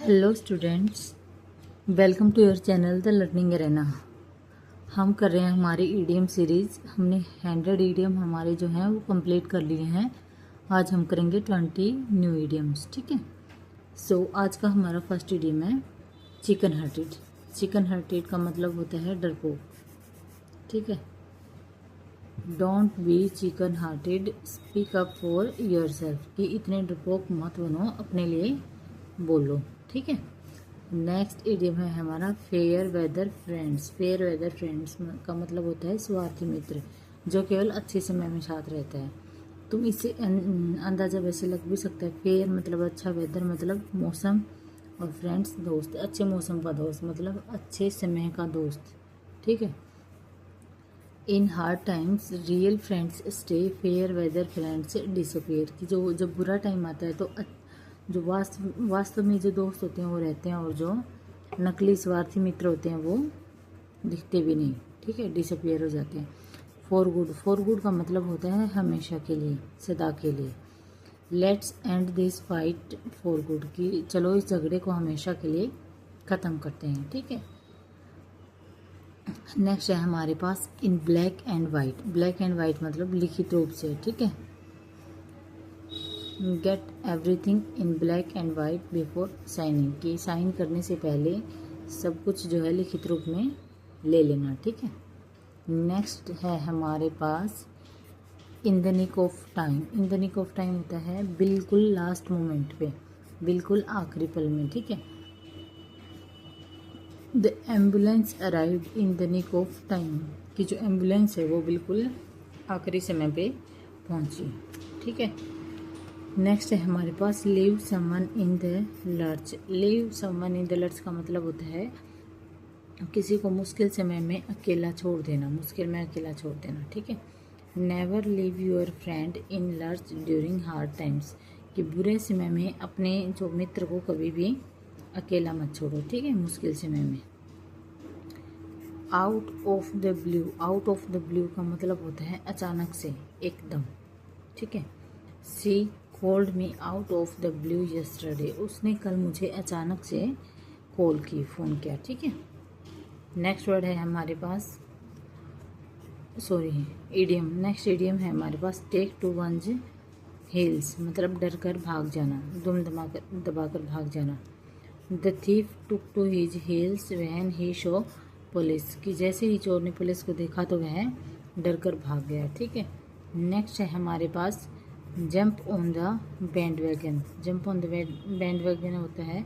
Hello students, welcome to your channel the learning arena. हम कर रहे हैं हमारी ईडीएम सीरीज़। हमने 100 ईडीएम हमारे जो हैं वो कंप्लीट कर लिए हैं। आज हम करेंगे 20 न्यू ईडीएम्स। ठीक है। आज का हमारा फर्स्ट ईडीएम है चिकन हार्टेड। चिकन हार्टेड का मतलब होता है डरपोक। ठीक है। Don't be chicken hearted, speak up for your self. कि इतने डरपोक मत बनो, अपने लिए बोलो। ठीक है। नेक्स्ट इडियम है हमारा fair weather friends. Fair weather friends का मतलब होता है स्वार्थी मित्र, जो केवल अच्छे समय में साथ रहता है। तुम इससे अंदाज़ा वैसे लग भी सकता है। फेयर मतलब अच्छा, वेदर मतलब मौसम, और फ्रेंड्स दोस्त, अच्छे मौसम का दोस्त मतलब अच्छे समय का दोस्त। ठीक है। In hard times real friends stay, fair weather friends disappear. कि जो जब बुरा टाइम आता है तो जो वास्तव में जो दोस्त होते हैं वो रहते हैं, और जो नकली स्वार्थी मित्र होते हैं वो दिखते भी नहीं। ठीक है, डिसअपियर हो जाते हैं। फॉर गुड, फॉर गुड का मतलब होता है हमेशा के लिए, सदा के लिए। Let's end this fight for good. कि चलो इस झगड़े को हमेशा के लिए ख़त्म करते हैं। ठीक है। नेक्स्ट है हमारे पास in black and white. Black and white मतलब लिखित रूप से। ठीक है। Get everything in black and white before signing. कि साइन करने से पहले सब कुछ जो है लिखित रूप में ले लेना। ठीक है। नेक्स्ट है हमारे पास in the nick of time. In the nick of time होता है बिल्कुल लास्ट मोमेंट पे, बिल्कुल आखिरी पल में। ठीक है। The ambulance arrived in the nick of time. कि जो एम्बुलेंस है वो बिल्कुल आखिरी समय पे पहुंची। ठीक है। नेक्स्ट है हमारे पास leave someone in the lurch. Leave someone in the lurch का मतलब होता है किसी को मुश्किल समय में अकेला छोड़ देना, मुश्किल में अकेला छोड़ देना। ठीक है। Never leave your friend in lurch during hard times. कि बुरे समय में अपने जो मित्र को कभी भी अकेला मत छोड़ो। ठीक है, मुश्किल समय में। Out of the blue, out of the blue का मतलब होता है अचानक से, एकदम। ठीक है। She called me out of the blue yesterday. उसने कल मुझे अचानक से कॉल की, फ़ोन किया। ठीक है। नेक्स्ट वर्ड है हमारे पास, ईडियम। नेक्स्ट ईडियम है हमारे पास टेक टू वंस हील्स। मतलब डर कर भाग जाना, दुम दबाकर भाग जाना। The thief took to his heels when he show police. कि जैसे ही चोर ने पुलिस को देखा तो वह डर कर भाग गया। ठीक है। नेक्स्ट है हमारे पास jump on the bandwagon. Jump on the bandwagon होता है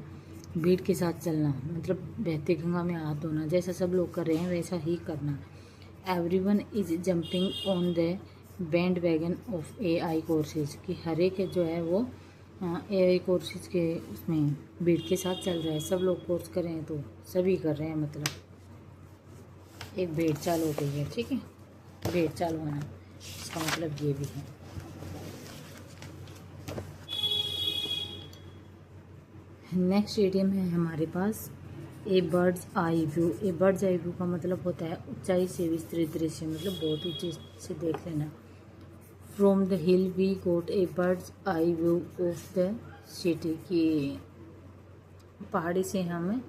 भीड़ के साथ चलना, मतलब बहती गंगा में हाथ धोना। जैसा सब लोग कर रहे हैं वैसा ही करना। Everyone is jumping on the band wagon of AI courses. कि हर एक जो है वो AI कोर्सेज के उसमें भीड़ के साथ चल रहा है। सब लोग कोर्स कर रहे हैं तो सभी कर रहे हैं, मतलब एक भीड़ चाल हो गई है। ठीक है, भीड़ चाल होना, इसका मतलब ये भी है। नेक्स्ट इडियम है हमारे पास ए बर्ड्स आई व्यू। ए बर्ड्स आई व्यू का मतलब होता है ऊंचाई से विस्तृत दृश्य, मतलब बहुत ऊंचे से देख लेना। From the hill we got a bird's eye view of the city. की पहाड़ी से हम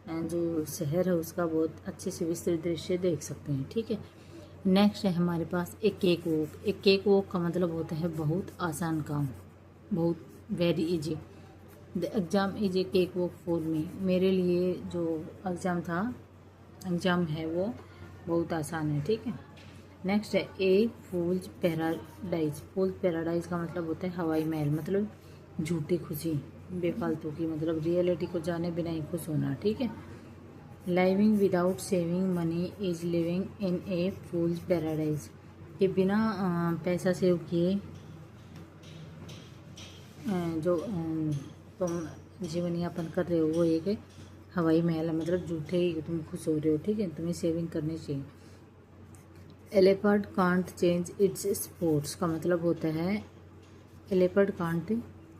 जो शहर है उसका बहुत अच्छे से विस्तृत दृश्य देख सकते हैं। ठीक है। नेक्स्ट है हमारे पास एक केक वॉक। एक केक वॉक का मतलब होता है बहुत आसान काम, बहुत very easy. The exam is a cake walk for me. मेरे लिए जो एग्ज़ाम है वो बहुत आसान है। ठीक है। नेक्स्ट है ए फूल्स पैराडाइज। फूल्स पैराडाइज का मतलब होता है हवाई महल, मतलब झूठी खुशी, बेफालतू की, मतलब रियलिटी को जाने बिना ही खुश होना। ठीक है। Living without saving money is living in A fools paradise. के बिना पैसा सेव किए जो तुम जीवन यापन कर रहे हो वो एक हवाई महल है, मतलब झूठे ही तुम खुश हो रहे हो। ठीक है, तुम्हें सेविंग करनी चाहिए। एलेपर्ड कांट चेंज इट्स स्पोर्ट्स का मतलब होता है एलेपर्ड कांट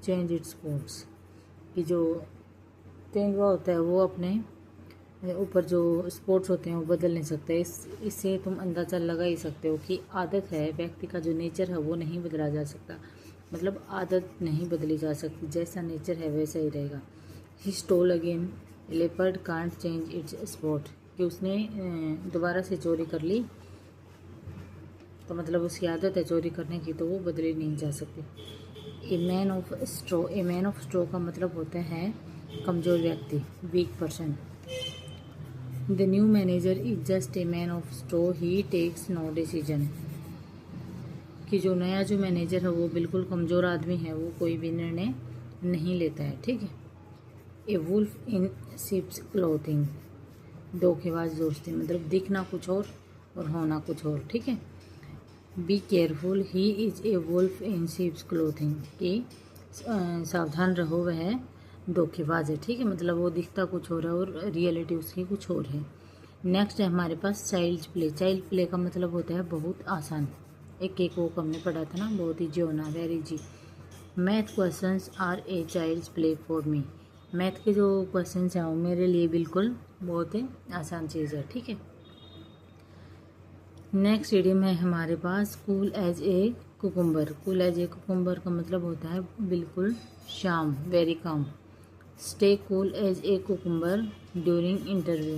चेंज इट्स स्पोर्ट्स। कि जो तेंदुआ होता है वो अपने ऊपर जो स्पोर्ट्स होते हैं वो बदल नहीं सकते। इससे तुम अंदाज़ा लगा ही सकते हो कि आदत है, व्यक्ति का जो नेचर है वो नहीं बदला जा सकता, मतलब आदत नहीं बदली जा सकती, जैसा नेचर है वैसा ही रहेगा। He stole again, leopard can't change it's spot, कि उसने दोबारा से चोरी कर ली, तो मतलब उसकी आदत है चोरी करने की, तो वो बदली नहीं जा सकती। ए मैन ऑफ स्ट्रो का मतलब होता है कमज़ोर व्यक्ति, weak person. The new manager is just a man of straw, he takes no decision, कि जो नया जो मैनेजर है वो बिल्कुल कमज़ोर आदमी है, वो कोई भी निर्णय नहीं लेता है, ठीक है। ए वुल्फ इन शिप्स क्लोथिंग, धोखेबाज दोस्ती, मतलब दिखना कुछ और होना कुछ और, ठीक है। Be careful, he is a wolf in sheep's clothing, कि सावधान रहो, वह धोखेबाज है, ठीक है, मतलब वो दिखता कुछ और है और रियलिटी उसकी कुछ और है। नेक्स्ट है हमारे पास चाइल्ड प्ले। चाइल्ड प्ले का मतलब होता है बहुत आसान, एक वो हमने पढ़ा था ना, बहुत ईजी होना, very easy. Math questions are a child's play for me, math के जो क्वेश्चंस हैं वो मेरे लिए बिल्कुल बहुत ही आसान चीज़ है, ठीक है। नेक्स्ट इडियम है हमारे पास cool as a cucumber. Cool as a cucumber का मतलब होता है बिल्कुल शाम, very calm. Stay cool as a cucumber during interview,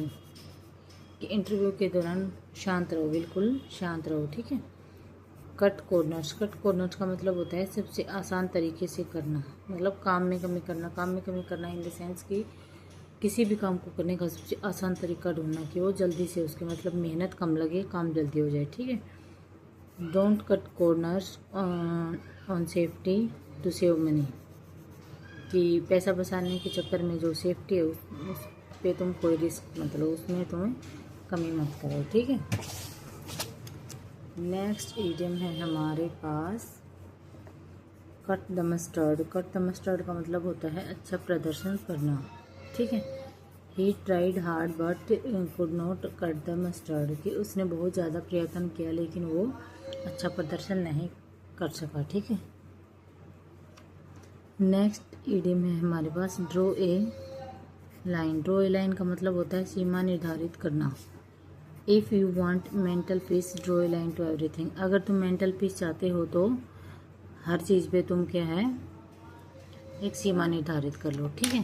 कि इंटरव्यू के दौरान शांत रहो, बिल्कुल शांत रहो, ठीक है। कट कॉर्नर्स, कट कॉर्नर्स का मतलब होता है सबसे आसान तरीके से करना, मतलब काम में कमी करना, काम में कमी करना इन द सेंस कि किसी भी काम को करने का सबसे आसान तरीका ढूंढना कि वो जल्दी से उसके मतलब मेहनत कम लगे, काम जल्दी हो जाए, ठीक है। Don't cut corners on safety to save money, कि पैसा बचाने के चक्कर में जो सेफ्टी है उस पे तुम कोई रिस्क मतलब उसमें तुम्हें कमी मत करो, ठीक है। नेक्स्ट इडियम है हमारे पास cut the mustard. Cut the mustard का मतलब होता है अच्छा प्रदर्शन करना, ठीक है। He tried hard but could not cut the mustard, कि उसने बहुत ज़्यादा प्रयत्न किया लेकिन वो अच्छा प्रदर्शन नहीं कर सका, ठीक है। नेक्स्ट इडियम है हमारे पास draw a line. Draw a line का मतलब होता है सीमा निर्धारित करना। If you want mental peace draw a line to everything, अगर तुम मेंटल पीस चाहते हो तो हर चीज़ पे तुम क्या है एक सीमा निर्धारित कर लो, ठीक है।